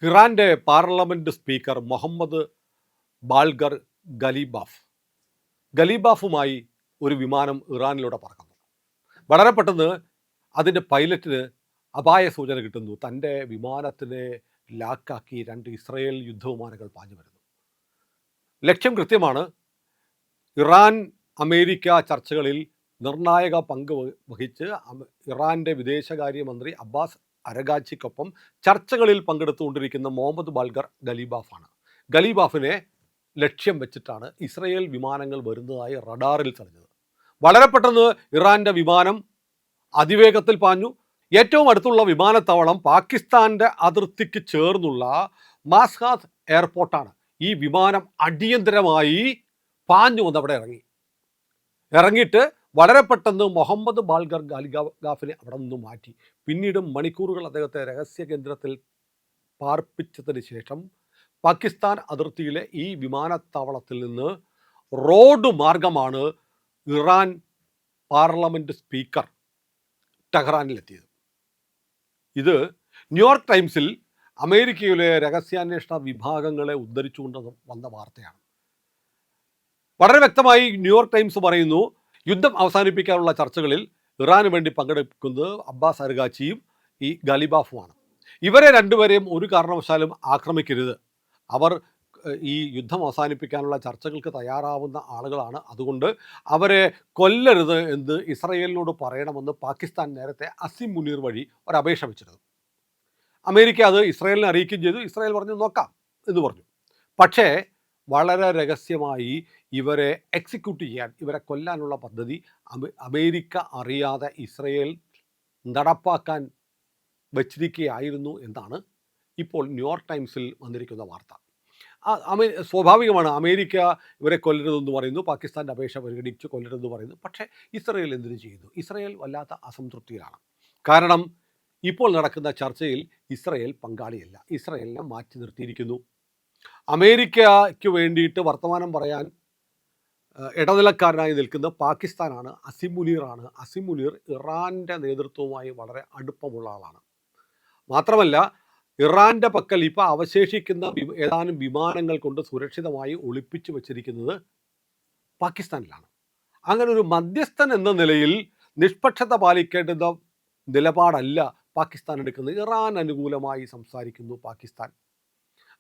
ഇറാന്റെ parliament speaker Mohammad ബാൾഗർ ഗലീബാഫുമായി ഒരു വിമാനം ഇറാനിലൂടെ പറക്കുന്നു. വളരെ പെട്ടെന്ന് അതിൻ്റെ പൈലറ്റിന് അപായ സൂചന കിട്ടുന്നു. തൻ്റെ വിമാനത്തിനെ ലാക്കാക്കി 2 ഇസ്രയേൽ യുദ്ധവിമാനങ്ങൾ പാഞ്ഞു വരുന്നു. ലക്ഷ്യം കൃത്യമാണ്. ഇറാൻ അമേരിക്ക ചർച്ചകളിൽ നിർണായക പങ്ക് വഹിച്ച് ഇറാന്റെ വിദേശകാര്യമന്ത്രി അബ്ബാസ് അരഗാച്ചിക്കൊപ്പം ചർച്ചകളിൽ പങ്കെടുത്തുകൊണ്ടിരിക്കുന്ന മുഹമ്മദ് ബാൾഗർ ഗലീബാഫാണ്. ഗലീബാഫിനെ ലക്ഷ്യം വെച്ചിട്ടാണ് ഇസ്രയേൽ വിമാനങ്ങൾ വരുന്നതായി റഡാറിൽ തെളിഞ്ഞത്. വളരെ പെട്ടെന്ന് ഇറാന്റെ വിമാനം അതിവേഗത്തിൽ പാഞ്ഞു. ഏറ്റവും അടുത്തുള്ള വിമാനത്താവളം പാകിസ്ഥാന്റെ അതിർത്തിക്ക് ചേർന്നുള്ള മാസ്കാത്ത് എയർപോർട്ടാണ്. ഈ വിമാനം അടിയന്തരമായി പാഞ്ഞു വന്ന് അവിടെ ഇറങ്ങിയിട്ട് വളരെ പെട്ടെന്ന് മുഹമ്മദ് ബാൾഗർ ഗാലിബാഫിനെ അവിടെ നിന്ന് മാറ്റി. പിന്നീട് മണിക്കൂറുകൾ അദ്ദേഹത്തെ രഹസ്യ കേന്ദ്രത്തിൽ പാർപ്പിച്ചതിന് ശേഷം പാകിസ്ഥാൻ അതിർത്തിയിലെ ഈ വിമാനത്താവളത്തിൽ നിന്ന് റോഡ് മാർഗമാണ് ഇറാൻ പാർലമെന്റ് സ്പീക്കർ ടെഹ്റാനിലെത്തിയത്. ഇത് ന്യൂയോർക്ക് ടൈംസിൽ അമേരിക്കയിലെ രഹസ്യാന്വേഷണ വിഭാഗങ്ങളെ ഉദ്ധരിച്ചുകൊണ്ട് വന്ന വാർത്തയാണ്. വളരെ വ്യക്തമായി ന്യൂയോർക്ക് ടൈംസ് പറയുന്നു, യുദ്ധം അവസാനിപ്പിക്കാനുള്ള ചർച്ചകളിൽ ഇറാന് വേണ്ടി പങ്കെടുക്കുന്നത് അബ്ബാസ് അരഗാച്ചിയും ഈ ഗലീബാഫുമാണ്. ഇവരെ രണ്ടുപേരെയും ഒരു കാരണവശാലും ആക്രമിക്കരുത്. അവർ ഈ യുദ്ധം അവസാനിപ്പിക്കാനുള്ള ചർച്ചകൾക്ക് തയ്യാറാവുന്ന ആളുകളാണ്. അതുകൊണ്ട് അവരെ കൊല്ലരുത് എന്ന് ഇസ്രയേലിനോട് പറയണമെന്ന് പാകിസ്ഥാൻ നേരത്തെ അസിം മുനീർ വഴി ഒരു അപേക്ഷ വെച്ചിരുന്നു. അമേരിക്ക അത് ഇസ്രയേലിനെ അറിയിക്കുകയും ചെയ്തു. ഇസ്രയേൽ പറഞ്ഞു നോക്കാം എന്ന് പറഞ്ഞു. പക്ഷേ വളരെ രഹസ്യമായി ഇവരെ എക്സിക്യൂട്ട് ചെയ്യാൻ, ഇവരെ കൊല്ലാനുള്ള പദ്ധതി അമേരിക്ക അറിയാതെ ഇസ്രയേൽ നടപ്പാക്കാൻ വച്ചിരിക്കുകയായിരുന്നു എന്നാണ് ഇപ്പോൾ ന്യൂയോർക്ക് ടൈംസിൽ വന്നിരിക്കുന്ന വാർത്ത. സ്വാഭാവികമാണ്, അമേരിക്ക ഇവരെ കൊല്ലരുതെന്ന് പറയുന്നു, പാകിസ്ഥാൻ്റെ അപേക്ഷ പരിഗണിച്ച് കൊല്ലരുതെന്ന് പറയുന്നു. പക്ഷേ ഇസ്രയേൽ എന്തിനു ചെയ്യുന്നു? ഇസ്രയേൽ വല്ലാത്ത അസംതൃപ്തിയിലാണ്. കാരണം ഇപ്പോൾ നടക്കുന്ന ചർച്ചയിൽ ഇസ്രയേൽ പങ്കാളിയല്ല. ഇസ്രയേലിനെ മാറ്റി നിർത്തിയിരിക്കുന്നു. അമേരിക്കയ്ക്ക് വേണ്ടിയിട്ട് വർത്തമാനം പറയാൻ ഇടനിലക്കാരനായി നിൽക്കുന്ന പാകിസ്ഥാനാണ്. അസിം മുനീറാണ്. അസിം മുനീർ ഇറാൻ്റെ നേതൃത്വവുമായി വളരെ അടുപ്പമുള്ള ആളാണ്. മാത്രമല്ല, ഇറാൻ്റെ പക്കൽ ഇപ്പോൾ അവശേഷിക്കുന്ന ഏതാനും വിമാനങ്ങൾ കൊണ്ട് സുരക്ഷിതമായി ഒളിപ്പിച്ചു വച്ചിരിക്കുന്നത് പാകിസ്ഥാനിലാണ്. അങ്ങനെ ഒരു മധ്യസ്ഥൻ എന്ന നിലയിൽ നിഷ്പക്ഷത പാലിക്കേണ്ടുന്ന നിലപാടല്ല പാകിസ്ഥാൻ എടുക്കുന്നത്. ഇറാൻ അനുകൂലമായി സംസാരിക്കുന്നു പാകിസ്ഥാൻ.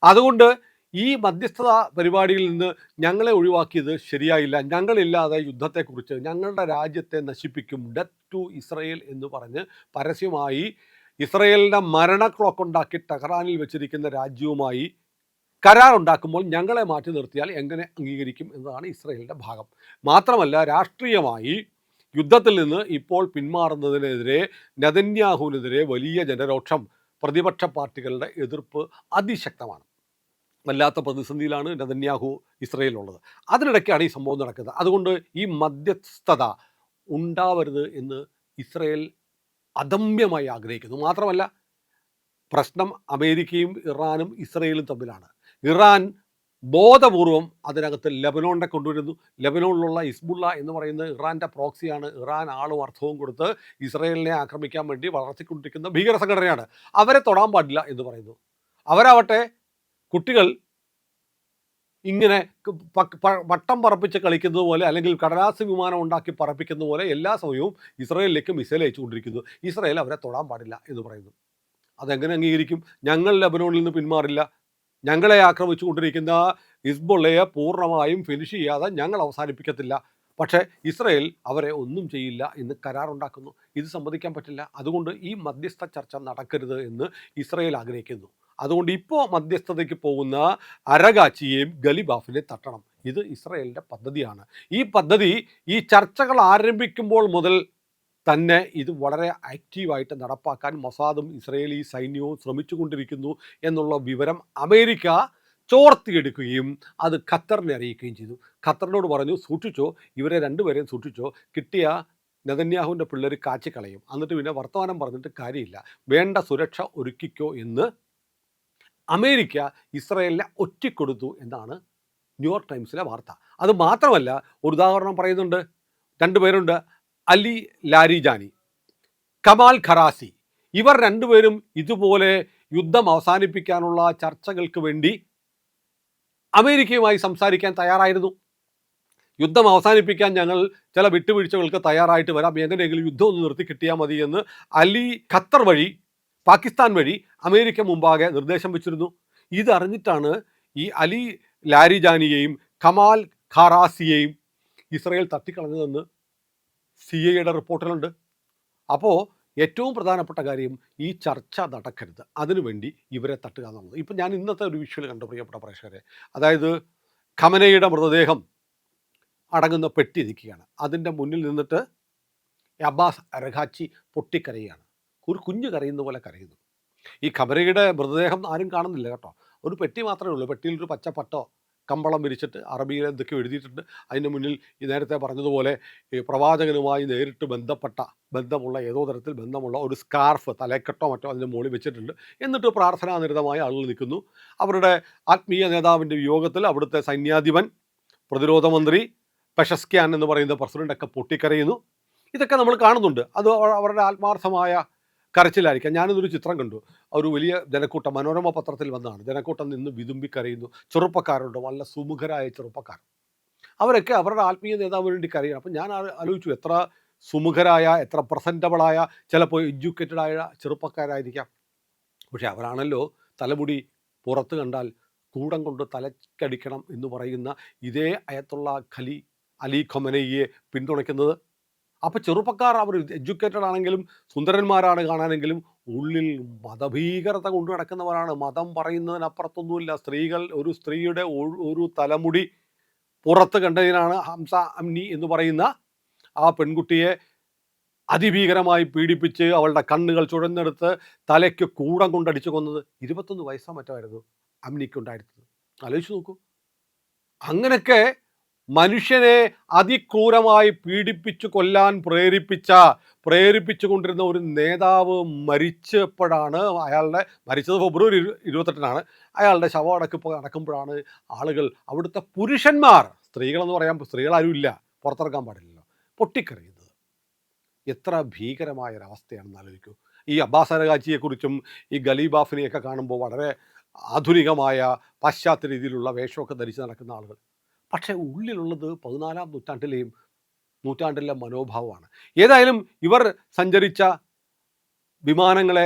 അതുകൊണ്ട് ഈ മധ്യസ്ഥത പരിപാടിയിൽ നിന്ന് ഞങ്ങളെ ഒഴിവാക്കിയത് ശരിയായില്ല, ഞങ്ങളില്ലാതെ യുദ്ധത്തെക്കുറിച്ച്, ഞങ്ങളുടെ രാജ്യത്തെ നശിപ്പിക്കും, ഡെത്ത് ടു ഇസ്രയേൽ എന്ന് പറഞ്ഞ് പരസ്യമായി ഇസ്രയേലിൻ്റെ മരണ ക്ലോക്കുണ്ടാക്കി ടെഹ്റാനിൽ വെച്ചിരിക്കുന്ന രാജ്യവുമായി കരാറുണ്ടാക്കുമ്പോൾ ഞങ്ങളെ മാറ്റി നിർത്തിയാൽ എങ്ങനെ അംഗീകരിക്കും എന്നതാണ് ഇസ്രയേലിൻ്റെ ഭാഗം. മാത്രമല്ല, രാഷ്ട്രീയമായി യുദ്ധത്തിൽ നിന്ന് ഇപ്പോൾ പിന്മാറുന്നതിനെതിരെ നെതന്യാഹുവിനെതിരെ വലിയ ജനരോക്ഷം, പ്രതിപക്ഷ പാർട്ടികളുടെ എതിർപ്പ് അതിശക്തമാണ്. വല്ലാത്ത പ്രതിസന്ധിയിലാണ് നെതന്യാഹു ഇസ്രയേലുള്ളത്. അതിനിടയ്ക്കാണ് ഈ സംഭവം നടക്കുന്നത്. അതുകൊണ്ട് ഈ മധ്യസ്ഥത ഉണ്ടാവരുത് എന്ന് ഇസ്രയേൽ അദമ്യമായി ആഗ്രഹിക്കുന്നു. മാത്രമല്ല, പ്രശ്നം അമേരിക്കയും ഇറാനും ഇസ്രയേലും തമ്മിലാണ്. ഇറാൻ ബോധപൂർവം അതിനകത്ത് ലെബനോണിനെ കൊണ്ടുവരുന്നു. ലെബനോണിലുള്ള ഹിസ്ബുള്ള എന്ന് പറയുന്നത് ഇറാൻ്റെ പ്രോക്സിയാണ്. ഇറാൻ ആളും അർത്ഥവും കൊടുത്ത് ഇസ്രയേലിനെ ആക്രമിക്കാൻ വേണ്ടി വളർത്തിക്കൊണ്ടിരിക്കുന്ന ഭീകര സംഘടനയാണ്. അവരെ തൊടാൻ പാടില്ല എന്ന് പറയുന്നു. അവരാവട്ടെ കുട്ടികൾ ഇങ്ങനെ വട്ടം പറപ്പിച്ച് കളിക്കുന്നത് പോലെ, അല്ലെങ്കിൽ കടലാസ് വിമാനം ഉണ്ടാക്കി പറപ്പിക്കുന്ന പോലെ എല്ലാ സമയവും ഇസ്രയേലിലേക്ക് മിസൈൽ അയച്ചുകൊണ്ടിരിക്കുന്നു. ഇസ്രയേൽ അവരെ തൊടാൻ പാടില്ല എന്ന് പറയുന്നു. അതെങ്ങനെ അംഗീകരിക്കും? ഞങ്ങൾ ലെബനോണിൽ നിന്ന് പിന്മാറില്ല, ഞങ്ങളെ ആക്രമിച്ചു കൊണ്ടിരിക്കുന്ന ഹിസ്ബുള്ളയെ പൂർണ്ണമായും ഫിനിഷ് ചെയ്യാതെ ഞങ്ങൾ അവസാനിപ്പിക്കത്തില്ല, പക്ഷേ ഇസ്രയേൽ അവരെ ഒന്നും ചെയ്യില്ല എന്ന് കരാറുണ്ടാക്കുന്നു. ഇത് സമ്മതിക്കാൻ പറ്റില്ല. അതുകൊണ്ട് ഈ മധ്യസ്ഥ ചർച്ച നടക്കരുത് എന്ന് ഇസ്രയേൽ ആഗ്രഹിക്കുന്നു. അതുകൊണ്ട് ഇപ്പോൾ മധ്യസ്ഥതയ്ക്ക് പോകുന്ന അരഗാച്ചിയെയും ഗലീബാഫിനെ തട്ടണം. ഇത് ഇസ്രയേലിൻ്റെ പദ്ധതിയാണ്. ഈ പദ്ധതി ഈ ചർച്ചകൾ ആരംഭിക്കുമ്പോൾ മുതൽ തന്നെ ഇത് വളരെ ആക്റ്റീവായിട്ട് നടപ്പാക്കാൻ മൊസാദും ഇസ്രയേലി സൈന്യവും ശ്രമിച്ചുകൊണ്ടിരിക്കുന്നു എന്നുള്ള വിവരം അമേരിക്ക ചോർത്തിയെടുക്കുകയും അത് ഖത്തറിനെ അറിയിക്കുകയും ചെയ്തു. ഖത്തറിനോട് പറഞ്ഞു, സൂക്ഷിച്ചോ, ഇവരെ രണ്ടുപേരെയും സൂക്ഷിച്ചോ, കിട്ടിയ നെതന്യാഹുവിൻ്റെ പിള്ളേർ കാച്ചിക്കളയും, എന്നിട്ട് പിന്നെ വർത്തമാനം പറഞ്ഞിട്ട് കാര്യമില്ല, വേണ്ട സുരക്ഷ ഒരുക്കിക്കോ എന്ന് അമേരിക്ക ഇസ്രയേലിനെ ഒറ്റിക്കൊടുത്തു എന്നാണ് ന്യൂയോർക്ക് ടൈംസിലെ വാർത്ത. അത് മാത്രമല്ല, ഒരു ഉദാഹരണം പറയുന്നുണ്ട്. 2 പേരുണ്ട്, അലി ലാരിജാനി, കമാൽ ഖറാസി. ഇവർ രണ്ടുപേരും ഇതുപോലെ യുദ്ധം അവസാനിപ്പിക്കാനുള്ള ചർച്ചകൾക്ക് വേണ്ടി അമേരിക്കയുമായി സംസാരിക്കാൻ തയ്യാറായിരുന്നു. യുദ്ധം അവസാനിപ്പിക്കാൻ ഞങ്ങൾ ചില വിട്ടുവീഴ്ചകൾക്ക് തയ്യാറായിട്ട് വരാം, എങ്ങനെയെങ്കിലും യുദ്ധം ഒന്ന് നിർത്തി കിട്ടിയാൽ മതി എന്ന് ഖത്തർ വഴി, പാകിസ്ഥാൻ വഴി അമേരിക്ക മുമ്പാകെ നിർദ്ദേശം വെച്ചിരുന്നു. ഇതറിഞ്ഞിട്ടാണ് ഈ അലി ലാരിജാനിയെയും കമാൽ ഖാറാസിയെയും ഇസ്രയേൽ തട്ടിക്കളഞ്ഞതെന്ന് CIA റിപ്പോർട്ടിലുണ്ട്. അപ്പോൾ ഏറ്റവും പ്രധാനപ്പെട്ട കാര്യം ഈ ചർച്ച നടക്കരുത്, അതിനുവേണ്ടി ഇവരെ തട്ടുക എന്നുള്ളത്. ഇപ്പം ഞാൻ ഇന്നത്തെ ഒരു വിഷ്വൽ കണ്ടു പ്രിയപ്പെട്ട പ്രേക്ഷകരെ. അതായത് ഖമനയുടെ മൃതദേഹം അടങ്ങുന്ന പെട്ടി നിൽക്കുകയാണ്. അതിൻ്റെ മുന്നിൽ നിന്നിട്ട് അബ്ബാസ് അരഘാച്ചി പൊട്ടിക്കരയുകയാണ്. ഒരു കുഞ്ഞ് കരയുന്ന പോലെ കരയുന്നു. ഈ ഖമനയുടെ മൃതദേഹം ആരും കാണുന്നില്ല കേട്ടോ. ഒരു പെട്ടി മാത്രമേ ഉള്ളൂ. പെട്ടിയിൽ ഒരു പച്ചപ്പട്ടോ കമ്പളം വിരിച്ചിട്ട് അറബിയിൽ എന്തൊക്കെയോ എഴുതിയിട്ടുണ്ട്. അതിൻ്റെ മുന്നിൽ ഈ നേരത്തെ പറഞ്ഞതുപോലെ ഈ പ്രവാചകനുമായി നേരിട്ട് ബന്ധമുള്ള ഏതോ തരത്തിൽ ബന്ധമുള്ള ഒരു സ്കാർഫ്, തലക്കെട്ടോ മറ്റോ അതിൻ്റെ മുകളിൽ വെച്ചിട്ടുണ്ട്. എന്നിട്ട് പ്രാർത്ഥനാനിരതമായ ആളുകൾ നിൽക്കുന്നു. അവരുടെ ആത്മീയ നേതാവിൻ്റെ വിയോഗത്തിൽ അവിടുത്തെ സൈന്യാധിപൻ, പ്രതിരോധ മന്ത്രി, പെഷസ്ക്യാൻ എന്ന് പറയുന്ന പ്രസിഡൻ്റൊക്കെ പൊട്ടിക്കരയുന്നു. ഇതൊക്കെ നമ്മൾ കാണുന്നുണ്ട്. അത് അവരുടെ ആത്മാർത്ഥമായ കരച്ചിലായിരിക്കാം. ഞാനിതൊരു ചിത്രം കണ്ടു. ഒരു വലിയ ജനക്കൂട്ടം, മനോരമ പത്രത്തിൽ വന്നതാണ്. ജനക്കൂട്ടം നിന്ന് വിതുമ്പിക്കരയുന്നു. ചെറുപ്പക്കാരുണ്ട്, നല്ല സുമുഖരായ ചെറുപ്പക്കാർ. അവരൊക്കെ അവരുടെ ആത്മീയ നേതാവിന് വേണ്ടി കരയണം. അപ്പം ഞാൻ ആലോചിച്ചു, എത്ര സുമുഖരായ, എത്ര പ്രസൻറ്റബിളായ, ചിലപ്പോൾ എഡ്യൂക്കേറ്റഡായ ചെറുപ്പക്കാരായിരിക്കാം. പക്ഷെ അവരാണല്ലോ തലമുടി പുറത്ത് കണ്ടാൽ കൂടം കൊണ്ട് തലക്കടിക്കണം എന്ന് പറയുന്ന ഇതേ അയത്തുള്ള അലി ഖമനയെ പിന്തുണയ്ക്കുന്നത്. അപ്പോൾ ചെറുപ്പക്കാർ, അവർ എഡ്യൂക്കേറ്റഡ് ആണെങ്കിലും സുന്ദരന്മാരാണ് കാണാനെങ്കിലും ഉള്ളിൽ മതഭീകരത കൊണ്ടു നടക്കുന്നവരാണ്. മതം പറയുന്നതിനപ്പുറത്തൊന്നുമില്ല. ഒരു സ്ത്രീയുടെ ഒരു തലമുടി പുറത്ത് കണ്ടതിനാണ് ഹംസ അമ്നി എന്ന് പറയുന്ന ആ പെൺകുട്ടിയെ അതിഭീകരമായി പീഡിപ്പിച്ച് അവളുടെ കണ്ണുകൾ ചുഴന്നെടുത്ത് തലയ്ക്ക് കൂടം കൊണ്ടടിച്ചു കൊന്നത്. 21 വയസ്സാ മറ്റായിരുന്നു അമ്നിക്കുണ്ടായിരുന്നത്. ആലോചിച്ച് നോക്കൂ. അങ്ങനെയൊക്കെ മനുഷ്യനെ അതിക്രൂരമായി പീഡിപ്പിച്ചു കൊല്ലാൻ പ്രേരിപ്പിച്ചു കൊണ്ടിരുന്ന ഒരു നേതാവ് മരിച്ചപ്പോഴാണ്, മരിച്ചത് ഫെബ്രുവരി 28-നാണ്. അയാളുടെ ശവമടക്കിപ്പോൾ നടക്കുമ്പോഴാണ് ആളുകൾ, അവിടുത്തെ പുരുഷന്മാർ, സ്ത്രീകളെന്ന് പറയാൻ സ്ത്രീകളാരും ഇല്ല, പുറത്തിറക്കാൻ പാടില്ലല്ലോ, പൊട്ടിക്കറിയുന്നത്. എത്ര ഭീകരമായൊരവസ്ഥയാണെന്ന് ആലോചിക്കൂ. ഈ അബ്ബാസ് അരഘാച്ചിയെക്കുറിച്ചും ഈ ഗലീബാഫിനെയൊക്കെ കാണുമ്പോൾ വളരെ ആധുനികമായ പാശ്ചാത്യ രീതിയിലുള്ള വേഷമൊക്കെ ധരിച്ച് നടക്കുന്ന ആളുകൾ. പക്ഷേ ഉള്ളിലുള്ളത് 14-ാം നൂറ്റാണ്ടിലെ മനോഭാവമാണ്. ഏതായാലും ഇവർ സഞ്ചരിച്ച വിമാനങ്ങളെ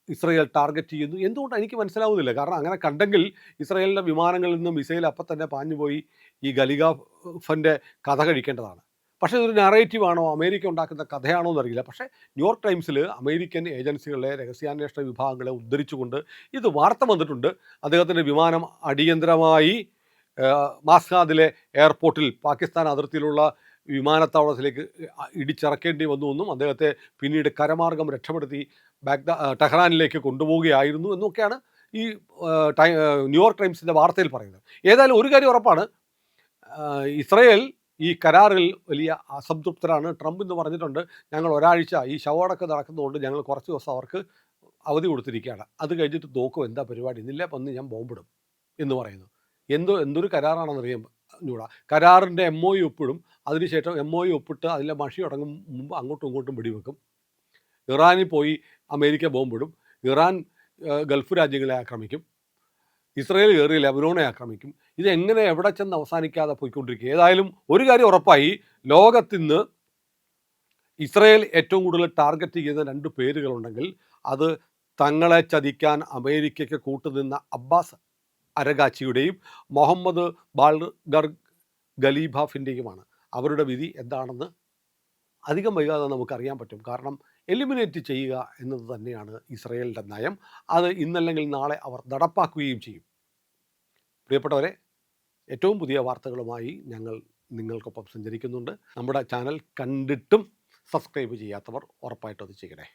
ഇസ്രയേൽ ടാർഗറ്റ് ചെയ്യുന്നു. എന്തുകൊണ്ടാണ് എനിക്ക് മനസ്സിലാവുന്നില്ല. കാരണം അങ്ങനെ കണ്ടെങ്കിൽ ഇസ്രയേലിൻ്റെ വിമാനങ്ങളിൽ നിന്ന് മിസൈൽ അപ്പം തന്നെ പാഞ്ഞുപോയി ഈ ഗലിബാഫിൻ്റെ കഥ കഴിക്കേണ്ടതാണ്. പക്ഷേ ഇതൊരു നറേറ്റീവാണോ, അമേരിക്ക ഉണ്ടാക്കുന്ന കഥയാണോ എന്നറിയില്ല. പക്ഷേ ന്യൂയോർക്ക് ടൈംസിൽ അമേരിക്കൻ ഏജൻസികളെ, രഹസ്യാന്വേഷണ വിഭാഗങ്ങളെ ഉദ്ധരിച്ചുകൊണ്ട് ഇത് വാർത്ത വന്നിട്ടുണ്ട്. അദ്ദേഹത്തിൻ്റെ വിമാനം അടിയന്തരമായി മാസ്കാദിലെ എയർപോർട്ടിൽ, പാകിസ്ഥാൻ അതിർത്തിയിലുള്ള വിമാനത്താവളത്തിലേക്ക് ഇടിച്ചിറക്കേണ്ടി വന്നു എന്നും അദ്ദേഹത്തെ പിന്നീട് കരമാർഗം രക്ഷപ്പെടുത്തി ടെഹ്റാനിലേക്ക് കൊണ്ടുപോവുകയായിരുന്നു എന്നൊക്കെയാണ് ഈ ന്യൂയോർക്ക് ടൈംസിൻ്റെ വാർത്തയിൽ പറയുന്നത്. ഏതായാലും ഒരു കാര്യം ഉറപ്പാണ്, ഇസ്രയേൽ ഈ കരാറിൽ വലിയ അസംതൃപ്തരാണ്. ട്രംപ് എന്ന് പറഞ്ഞിട്ടുണ്ട്, ഞങ്ങൾ ഒരാഴ്ച ഈ ശവമടക്കം നടക്കുന്നതുകൊണ്ട് ഞങ്ങൾ കുറച്ച് ദിവസം അവർക്ക് അവധി കൊടുത്തിരിക്കുകയാണ്. അത് കഴിഞ്ഞിട്ട് നോക്കും എന്താ പരിപാടി, ഇന്നില്ല വന്ന് ഞാൻ ബോംബിടും എന്ന് പറയുന്നു. എന്തൊരു കരാറാണെന്നറിയാൻ ഞൂടാ. കരാറിൻ്റെ MOU ഒപ്പിടും, അതിനുശേഷം MOU ഒപ്പിട്ട് അതിലെ മഷി തുടങ്ങും മുമ്പ് അങ്ങോട്ടും ഇങ്ങോട്ടും വെടിവെക്കും. ഇറാനിൽ പോയി അമേരിക്ക ബോംബിടും. ഇറാൻ ഗൾഫ് രാജ്യങ്ങളെ ആക്രമിക്കും. ഇസ്രയേൽ കയറി ലെബനോനെ ആക്രമിക്കും. ഇതെങ്ങനെ എവിടെ ചെന്ന് അവസാനിക്കാതെ പോയിക്കൊണ്ടിരിക്കുക. ഏതായാലും ഒരു കാര്യം ഉറപ്പായി, ലോകത്തിന്ന് ഇസ്രയേൽ ഏറ്റവും കൂടുതൽ ടാർഗറ്റ് ചെയ്യുന്ന 2 പേരുകളുണ്ടെങ്കിൽ അത് തങ്ങളെ ചതിക്കാൻ അമേരിക്കയ്ക്ക് കൂട്ടുനിന്ന അബ്ബാസ് അരഘാച്ചിയുടെയും മുഹമ്മദ് ബാൾഗർ ഗലീബാഫിൻ്റെയുമാണ്. അവരുടെ വിധി എന്താണെന്ന് അധികം വൈകാതെ നമുക്കറിയാൻ പറ്റും. കാരണം എലിമിനേറ്റ് ചെയ്യുക എന്നത് തന്നെയാണ് ഇസ്രയേലിൻ്റെ നയം. അത് ഇന്നല്ലെങ്കിൽ നാളെ അവർ നടപ്പാക്കുകയും ചെയ്യും. പ്രിയപ്പെട്ടവരെ, ഏറ്റവും പുതിയ വാർത്തകളുമായി ഞങ്ങൾ നിങ്ങൾക്കൊപ്പം സഞ്ചരിക്കുന്നുണ്ട്. നമ്മുടെ ചാനൽ കണ്ടിട്ടും സബ്സ്ക്രൈബ് ചെയ്യാത്തവർ ഉറപ്പായിട്ടും അത് ചെയ്യണേ.